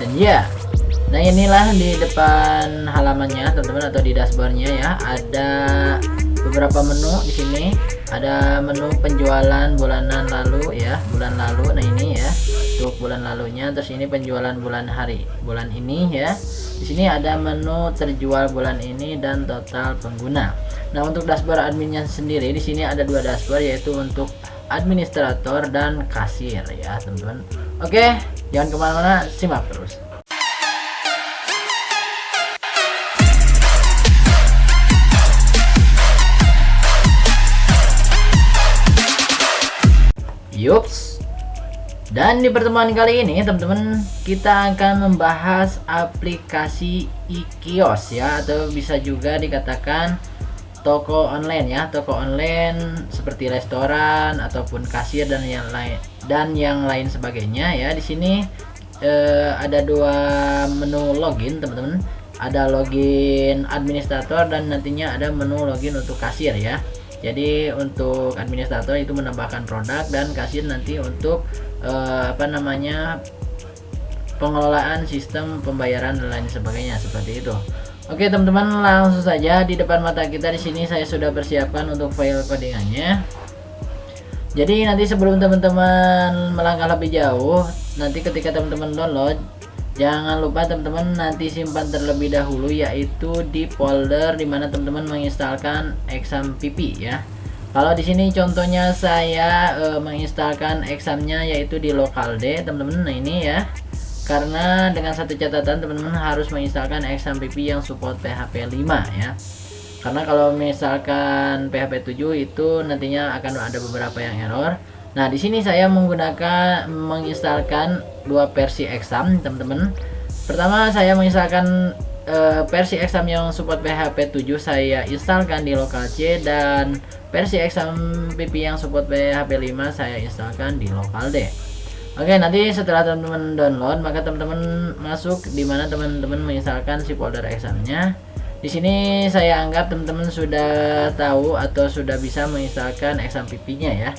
Dan ya, nah inilah di depan halamannya teman-teman, atau di dashboardnya ya, ada beberapa menu di sini. Ada menu penjualan bulanan lalu ya, bulan lalu. Nah ini ya untuk bulan lalunya, terus ini penjualan bulan ini ya. Di sini ada menu terjual bulan ini dan total pengguna. Nah untuk dashboard adminnya sendiri, di sini ada dua dashboard, yaitu untuk administrator dan kasir ya teman-teman. Oke, jangan kemana-mana, simak terus. Yups. Dan di pertemuan kali ini teman-teman, kita akan membahas aplikasi e-kios ya, atau bisa juga dikatakan toko online ya, toko online seperti restoran ataupun kasir dan yang lain sebagainya ya. Di sini ada dua menu login teman-teman. Ada login administrator dan nantinya ada menu login untuk kasir ya. Jadi untuk administrator itu menambahkan produk, dan kasir nanti untuk pengelolaan sistem pembayaran dan lain sebagainya, seperti itu. Oke teman-teman, langsung saja di depan mata kita di sini saya sudah persiapkan untuk file codingannya. Jadi nanti sebelum teman-teman melangkah lebih jauh, nanti ketika teman-teman download, jangan lupa teman-teman nanti simpan terlebih dahulu, yaitu di folder dimana teman-teman menginstalkan XAMPP ya. Kalau di sini contohnya saya menginstalkan XAMPP-nya yaitu di local D teman-teman. Nah ini ya, karena dengan satu catatan teman-teman harus menginstalkan XAMPP yang support PHP 5 ya. Karena kalau misalkan PHP 7 itu nantinya akan ada beberapa yang error. Nah, di sini saya menginstalkan dua versi XAMPP, teman-teman. Pertama, saya menginstalkan versi XAMPP yang support PHP 7 saya instalkan di local C, dan versi XAMPP yang support PHP 5 saya instalkan di local D. Oke, nanti setelah teman-teman download, maka teman-teman masuk di mana teman-teman menginstalkan si folder XAMPP-nya. Di sini saya anggap teman-teman sudah tahu atau sudah bisa menginstalkan XAMPP-nya ya.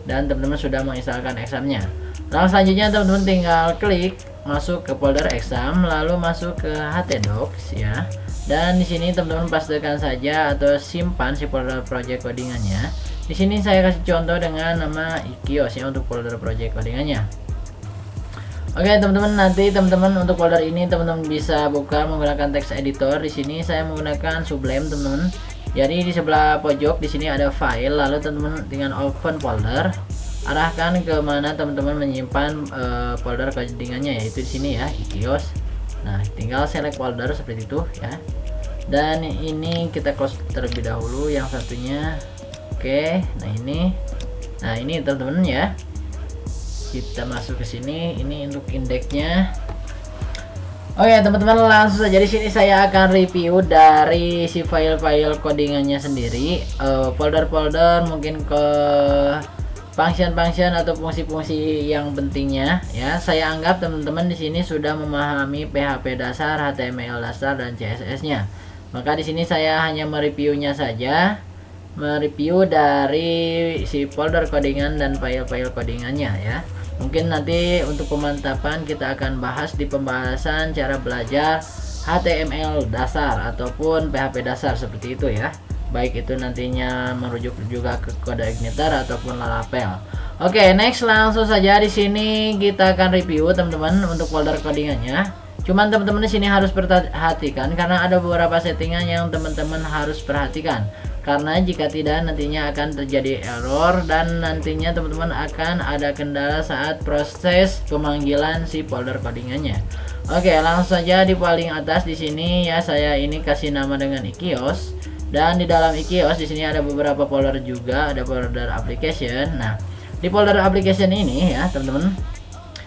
Dan teman-teman sudah menginstalkan XAMPP-nya. Lalu selanjutnya teman-teman tinggal klik masuk ke folder XAMPP, lalu masuk ke htdocs ya. Dan di sini teman-teman pastikan saja atau simpan si folder project codingannya. Di sini saya kasih contoh dengan nama e-kios ya untuk folder project codingannya. Oke teman-teman, nanti teman-teman untuk folder ini teman-teman bisa buka menggunakan text editor. Di sini saya menggunakan Sublime teman-teman. Jadi di sebelah pojok di sini ada file, lalu teman-teman dengan open folder, arahkan ke mana teman-teman menyimpan folder codingannya, yaitu di sini ya, e-kios. Nah, tinggal select folder seperti itu ya. Dan ini kita close terlebih dahulu yang satunya. Oke, nah ini teman-teman ya. Kita masuk ke sini, ini untuk indeksnya. Oke teman-teman, langsung saja di sini saya akan review dari si file-file codingannya sendiri, folder-folder, mungkin ke function-function atau fungsi-fungsi yang pentingnya ya. Saya anggap teman-teman di sini sudah memahami PHP dasar, HTML dasar, dan CSS-nya. Maka di sini saya hanya mereviewnya saja, mereview dari si folder codingan dan file-file codingannya ya. Mungkin nanti untuk pemantapan kita akan bahas di pembahasan cara belajar HTML dasar ataupun PHP dasar, seperti itu ya. Baik itu nantinya merujuk juga ke kode igniter ataupun Laravel. Oke, next langsung saja di sini kita akan review teman-teman untuk folder codingannya. Cuman teman-teman di sini harus perhatikan karena ada beberapa settingan yang teman-teman harus perhatikan. Karena jika tidak nantinya akan terjadi error, dan nantinya teman-teman akan ada kendala saat proses pemanggilan si folder codingannya. Oke, langsung saja di paling atas di sini ya, saya ini kasih nama dengan e-kios, dan di dalam e-kios di sini ada beberapa folder juga, ada folder application. Nah, di folder application ini ya teman-teman,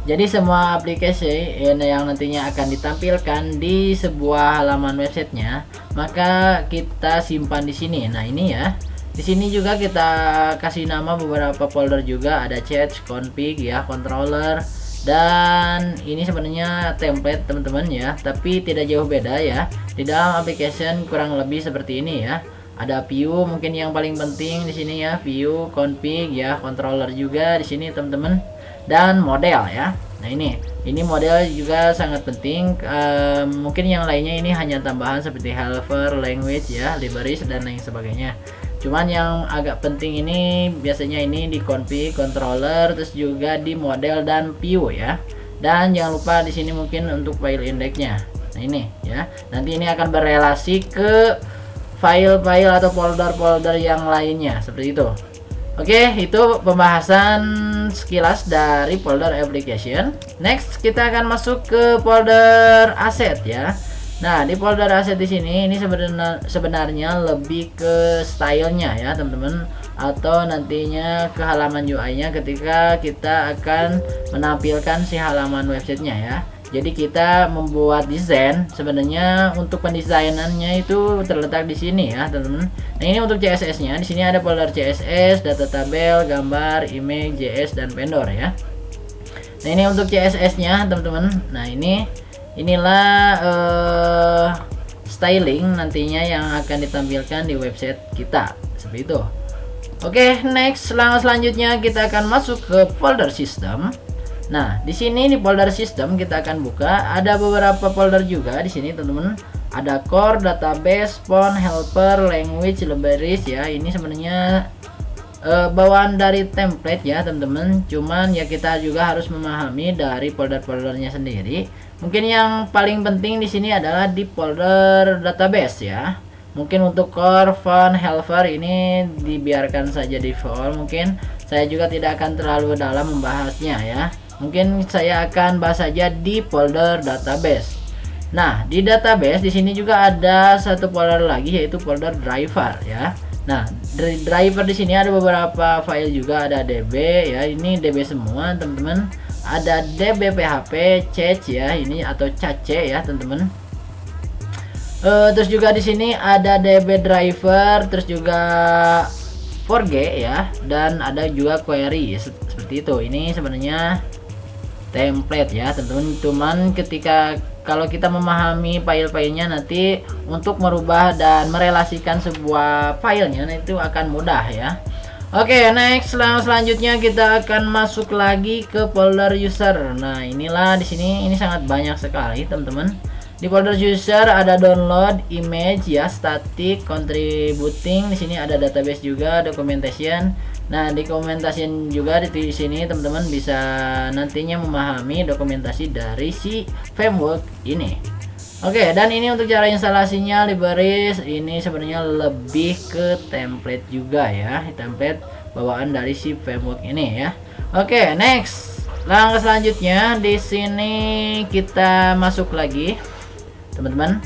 jadi semua aplikasi yang nantinya akan ditampilkan di sebuah halaman websitenya, maka kita simpan di sini. Nah ini ya, di sini juga kita kasih nama beberapa folder juga, ada chat, config ya, controller, dan ini sebenarnya template teman-teman ya, tapi tidak jauh beda ya. Di dalam application kurang lebih seperti ini ya. Ada view mungkin yang paling penting di sini ya, view, config ya, controller juga di sini teman-teman, dan model ya. Nah ini Ini model juga sangat penting. Mungkin yang lainnya ini hanya tambahan seperti helper, language ya, libraries dan lain sebagainya. Cuman yang agak penting ini biasanya ini di config, controller, terus juga di model dan view ya. Dan jangan lupa di sini mungkin untuk file indexnya. Nah ini ya. Nanti ini akan berelasi ke file-file atau folder-folder yang lainnya seperti itu. Oke, itu pembahasan sekilas dari folder application. Next, kita akan masuk ke folder asset ya. Nah, di folder asset di sini ini sebenarnya lebih ke stylenya ya, teman-teman, atau nantinya ke halaman UI-nya ketika kita akan menampilkan si halaman websitenya ya. Jadi kita membuat desain, sebenarnya untuk pendesainannya itu terletak di sini ya, teman-teman. Nah, ini untuk CSS-nya. Di sini ada folder CSS, data tabel, gambar, image, JS dan vendor ya. Nah, ini untuk CSS-nya, teman-teman. Nah, inilah styling nantinya yang akan ditampilkan di website kita. Seperti itu. Oke, next selanjutnya kita akan masuk ke folder system. Nah, di sini di folder system kita akan buka, ada beberapa folder juga di sini, teman-teman. Ada core, database, font, helper, language, libraries ya. Ini sebenarnya bawaan dari template ya, teman-teman. Cuman ya kita juga harus memahami dari folder-foldernya sendiri. Mungkin yang paling penting di sini adalah di folder database ya. Mungkin untuk core, font, helper ini dibiarkan saja default. Mungkin saya juga tidak akan terlalu dalam membahasnya ya. Mungkin saya akan bahas saja di folder database. Nah, di database di sini juga ada satu folder lagi, yaitu folder driver ya. Nah, dari driver di sini ada beberapa file juga, ada DB ya. Ini DB semua, teman-teman. Ada DB PHP, cache ya, ini atau cache ya, teman-teman. Terus juga di sini ada DB driver, terus juga 4G ya, dan ada juga query seperti itu. Ini sebenarnya template ya, teman-teman. Cuman ketika kalau kita memahami file-filenya nanti untuk merubah dan merelasikan sebuah filenya itu akan mudah ya. Oke, next selanjutnya kita akan masuk lagi ke folder user. Nah, inilah di sini ini sangat banyak sekali, teman-teman. Di folder user ada download, image ya, static, contributing. Di sini ada database juga, documentation. Nah, di dokumentasi juga di sini teman-teman bisa nantinya memahami dokumentasi dari si framework ini. Oke, dan ini untuk cara instalasinya, libraries ini sebenarnya lebih ke template juga ya, template bawaan dari si framework ini ya. Oke, next langkah selanjutnya di sini kita masuk lagi, teman-teman.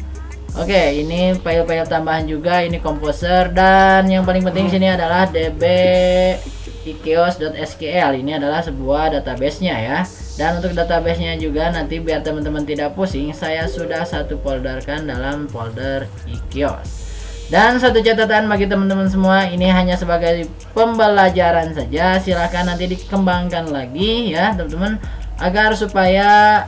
Oke, ini file-file tambahan juga, ini composer, dan yang paling penting sini adalah db ikios.sql. Ini adalah sebuah database-nya ya. Dan untuk database-nya juga nanti biar teman-teman tidak pusing, saya sudah satu folderkan dalam folder ikios. Dan satu catatan bagi teman-teman semua, ini hanya sebagai pembelajaran saja. Silahkan nanti dikembangkan lagi ya, teman-teman, agar supaya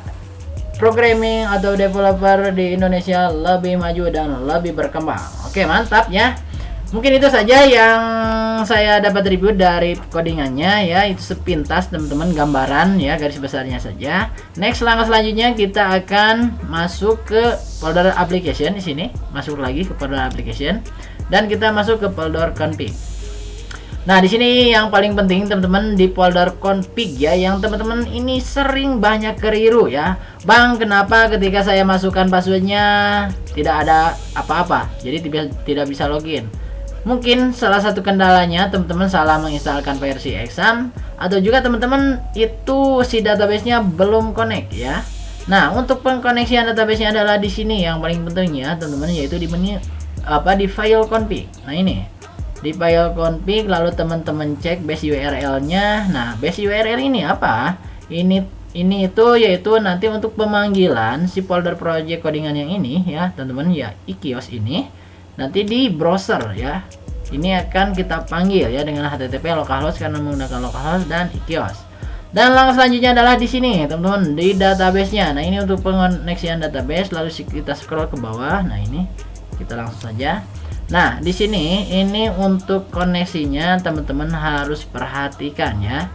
programming atau developer di Indonesia lebih maju dan lebih berkembang. Oke, mantap ya. Mungkin itu saja yang saya dapat review dari codingannya ya. Itu sepintas, teman-teman, gambaran ya, garis besarnya saja. Next, langkah selanjutnya kita akan masuk ke folder application di sini. Masuk lagi ke folder application dan kita masuk ke folder config. Nah, di sini yang paling penting, teman-teman, di folder config ya, yang teman-teman ini sering banyak keliru ya. Bang, kenapa ketika saya masukkan passwordnya tidak ada apa-apa, jadi tidak bisa login? Mungkin salah satu kendalanya teman-teman salah menginstalkan versi exam, atau juga teman-teman itu si database-nya belum connect ya. Nah, untuk pengkoneksian database-nya adalah di sini yang paling pentingnya, teman-teman, yaitu di menu di file config. Nah, ini di file config, lalu teman-teman cek base URL-nya. Nah, base URL ini apa? Ini itu yaitu nanti untuk pemanggilan si folder project codingan yang ini ya, teman-teman ya, ikios ini nanti di browser ya. Ini akan kita panggil ya dengan http localhost karena menggunakan localhost dan ikios. Dan langkah selanjutnya adalah di sini, teman-teman, di database-nya. Nah, ini untuk pengoneksian database, lalu kita scroll ke bawah. Nah, ini kita langsung saja. Nah, di sini ini untuk koneksinya teman-teman harus perhatikan ya.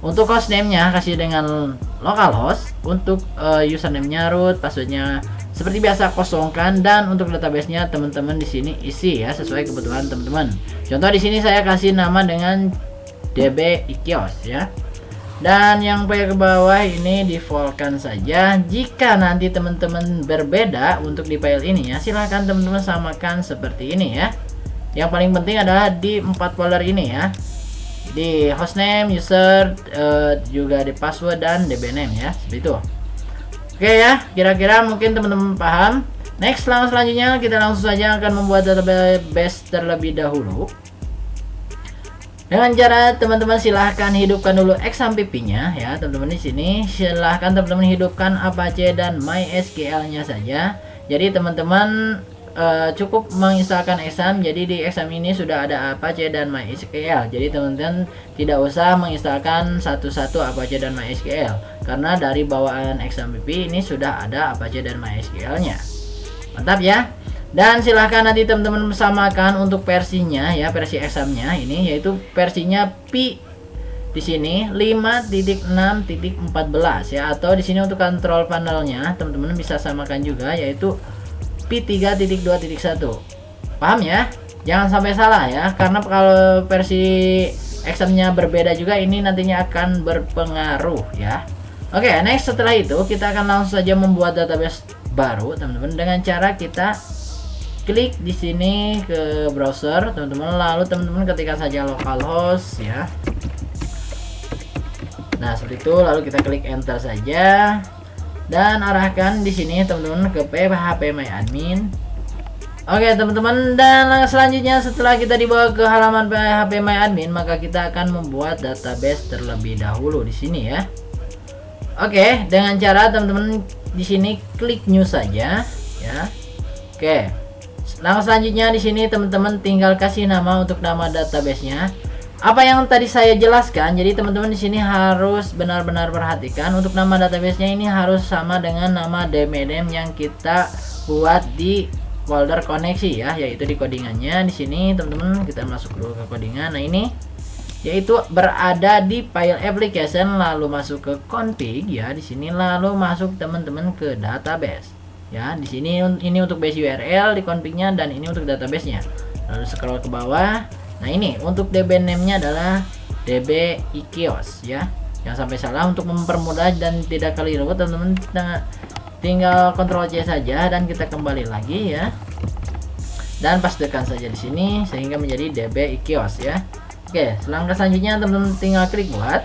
Untuk hostname-nya kasih dengan localhost, untuk username-nya root, password-nya seperti biasa kosongkan, dan untuk database-nya teman-teman di sini isi ya sesuai kebutuhan teman-teman. Contoh di sini saya kasih nama dengan DB Ikios ya. Dan yang ke bawah ini defaultkan saja. Jika nanti teman-teman berbeda untuk di file ini ya, silahkan teman-teman samakan seperti ini ya. Yang paling penting adalah di 4 folder ini ya, di hostname, user, juga di password dan DB name ya, seperti itu. Oke ya, kira-kira mungkin teman-teman paham. Next, langkah selanjutnya kita langsung saja akan membuat database terlebih dahulu. Dengan cara teman-teman silahkan hidupkan dulu XAMPP-nya ya, teman-teman di sini silahkan teman-teman hidupkan Apache dan MySQL-nya saja. Jadi teman-teman cukup menginstalkan exam. Jadi di exam ini sudah ada Apache dan MySQL. Jadi teman-teman tidak usah menginstalkan satu-satu Apache dan MySQL, karena dari bawaan XAMPP ini sudah ada Apache dan MySQL-nya. Mantap ya. Dan silahkan nanti teman-teman samakan untuk versinya ya, versi exam-nya ini yaitu versinya Pi di sini 5.6.14 ya, atau di sini untuk control panelnya teman-teman bisa samakan juga yaitu P3.2.1. Paham ya? Jangan sampai salah ya, karena kalau versi examnya berbeda juga ini nantinya akan berpengaruh ya. Oke, next setelah itu kita akan langsung saja membuat database baru teman-teman, dengan cara kita klik di sini ke browser teman-teman, lalu teman-teman ketikkan saja localhost ya. Nah, seperti itu, lalu kita klik enter saja. Dan arahkan di sini teman-teman ke phpMyAdmin. Oke teman-teman, dan langkah selanjutnya setelah kita dibawa ke halaman phpMyAdmin, maka kita akan membuat database terlebih dahulu di sini ya. Oke, dengan cara teman-teman di sini klik new saja ya. Oke. Langkah selanjutnya di sini teman-teman tinggal kasih nama untuk nama database-nya. Apa yang tadi saya jelaskan, jadi teman-teman di sini harus benar-benar perhatikan untuk nama database-nya ini harus sama dengan nama DB-name yang kita buat di folder koneksi ya, yaitu di codingannya. Di sini teman-teman kita masuk dulu ke codingan. Nah, ini yaitu berada di file application, lalu masuk ke config ya, di sini lalu masuk teman-teman ke database. Ya, di sini ini untuk base URL di config-nya dan ini untuk database-nya. Lalu scroll ke bawah. Nah, ini untuk DB name-nya adalah DB Ikios ya. Jangan sampai salah. Untuk mempermudah dan tidak keliru, teman-teman tinggal Ctrl C saja dan kita kembali lagi ya. Dan pastekan saja di sini sehingga menjadi DB Ikios ya. Oke, langkah selanjutnya teman-teman tinggal klik buat.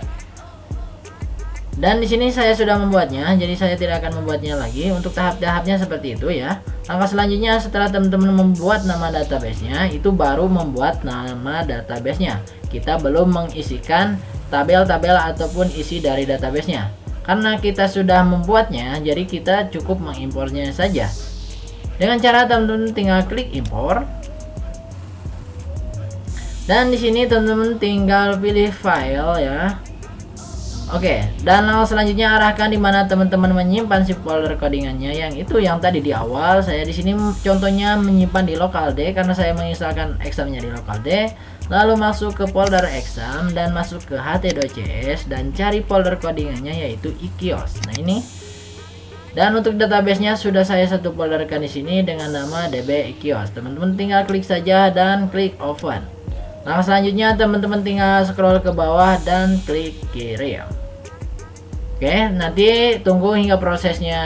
Dan di sini saya sudah membuatnya, jadi saya tidak akan membuatnya lagi. Untuk tahap-tahapnya seperti itu ya. Langkah selanjutnya setelah teman-teman membuat nama database-nya, itu baru membuat nama database-nya. Kita belum mengisikan tabel-tabel ataupun isi dari database-nya. Karena kita sudah membuatnya, jadi kita cukup mengimpornya saja. Dengan cara teman-teman tinggal klik import. Dan di sini teman-teman tinggal pilih file ya. Oke, dan langkah selanjutnya arahkan di mana teman-teman menyimpan si folder codingannya, yang itu yang tadi di awal. Saya di sini contohnya menyimpan di local D karena saya menginstalkan examnya di local D. Lalu masuk ke folder exam dan masuk ke ht.cs dan cari folder codingannya yaitu Ikios. Nah, ini. Dan untuk database-nya sudah saya satu folderkan di sini dengan nama DB Ikios. Teman-teman tinggal klik saja dan klik open. Langkah selanjutnya teman-teman tinggal scroll ke bawah dan klik kirim. Oke, nanti tunggu hingga prosesnya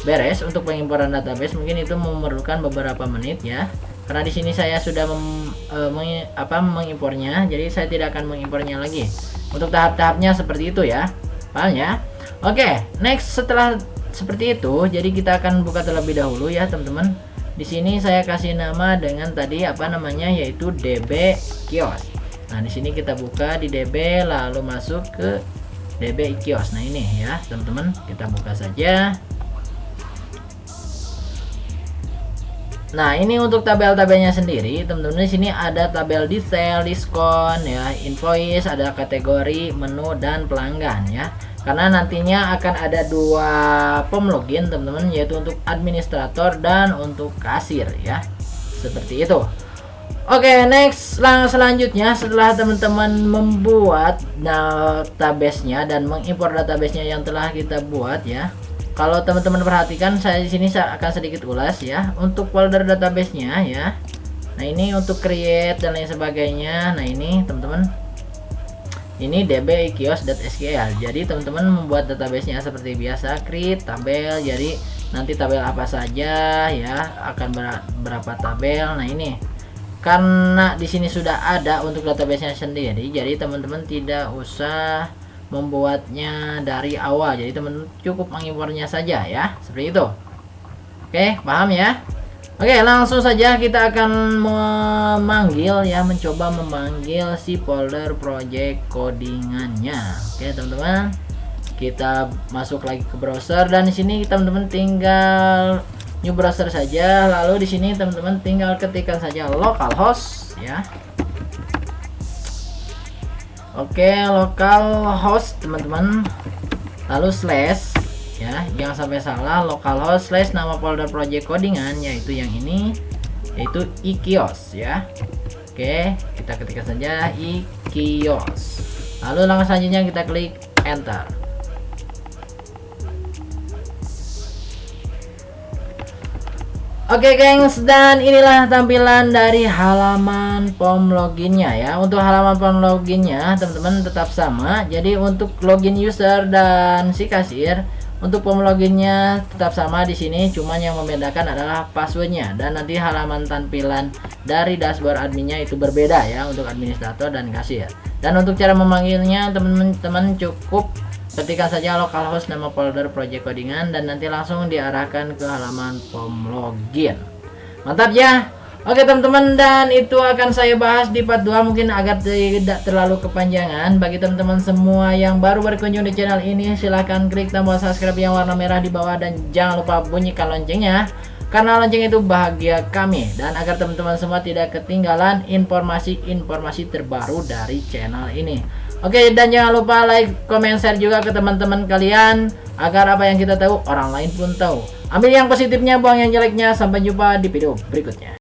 beres untuk pengimportan database. Mungkin itu memerlukan beberapa menit ya. Karena di sini saya sudah mengimpornya, jadi saya tidak akan mengimpornya lagi. Untuk tahap-tahapnya seperti itu ya. Paham ya? Oke, next setelah seperti itu, jadi kita akan buka terlebih dahulu ya, teman-teman. Di sini saya kasih nama dengan tadi yaitu DB Ikios. Nah, di sini kita buka di DB lalu masuk ke DB Ikios. Nah, ini ya, teman-teman, kita buka saja. Nah, ini untuk tabel-tabelnya sendiri, teman-teman. Di sini ada tabel detail, diskon ya, invoice, ada kategori, menu dan pelanggan ya. Karena nantinya akan ada dua pemlogin, teman-teman, yaitu untuk administrator dan untuk kasir ya. Seperti itu. Oke, next selanjutnya setelah teman-teman membuat database-nya dan mengimpor database-nya yang telah kita buat ya. Kalau teman-teman perhatikan, saya di sini akan sedikit ulas ya untuk folder database-nya ya. Nah, ini untuk create dan lain sebagainya. Nah, ini teman-teman. Ini db-ikios.sql. Jadi teman-teman membuat database-nya seperti biasa, create tabel. Jadi nanti tabel apa saja ya, akan berapa tabel. Nah, ini karena di sini sudah ada untuk database-nya sendiri, jadi teman-teman tidak usah membuatnya dari awal. Jadi teman-teman cukup mengimpornya saja ya, seperti itu. Oke, paham ya? Oke, langsung saja kita akan memanggil ya, mencoba memanggil si folder project codingannya. Oke, teman-teman. Kita masuk lagi ke browser dan di sini teman-teman tinggal new browser saja, lalu di sini teman-teman tinggal ketikkan saja localhost ya. Oke, localhost teman-teman, lalu slash ya, jangan sampai salah, localhost slash nama folder project codingan, yaitu yang ini, yaitu ikios ya. Oke, kita ketikkan saja ikios, lalu langkah selanjutnya kita klik enter. Oke gengs, dan inilah tampilan dari halaman form loginnya ya. Untuk halaman form loginnya teman-teman tetap sama. Jadi untuk login user dan si kasir, untuk form loginnya tetap sama di sini. Cuman yang membedakan adalah passwordnya, dan nanti halaman tampilan dari dashboard adminnya itu berbeda ya untuk administrator dan kasir. Dan untuk cara memanggilnya teman-teman cukup ketikkan saja localhost nama folder project codingan dan nanti langsung diarahkan ke halaman form login. Mantap ya. Oke teman-teman, dan itu akan saya bahas di part 2 mungkin agar tidak terlalu kepanjangan. Bagi teman-teman semua yang baru berkunjung di channel ini, silahkan klik tombol subscribe yang warna merah di bawah dan jangan lupa bunyikan loncengnya, karena lonceng itu bahagia kami, dan agar teman-teman semua tidak ketinggalan informasi-informasi terbaru dari channel ini. Oke, dan jangan lupa like, comment, share juga ke teman-teman kalian, agar apa yang kita tahu orang lain pun tahu. Ambil yang positifnya, buang yang jeleknya. Sampai jumpa di video berikutnya.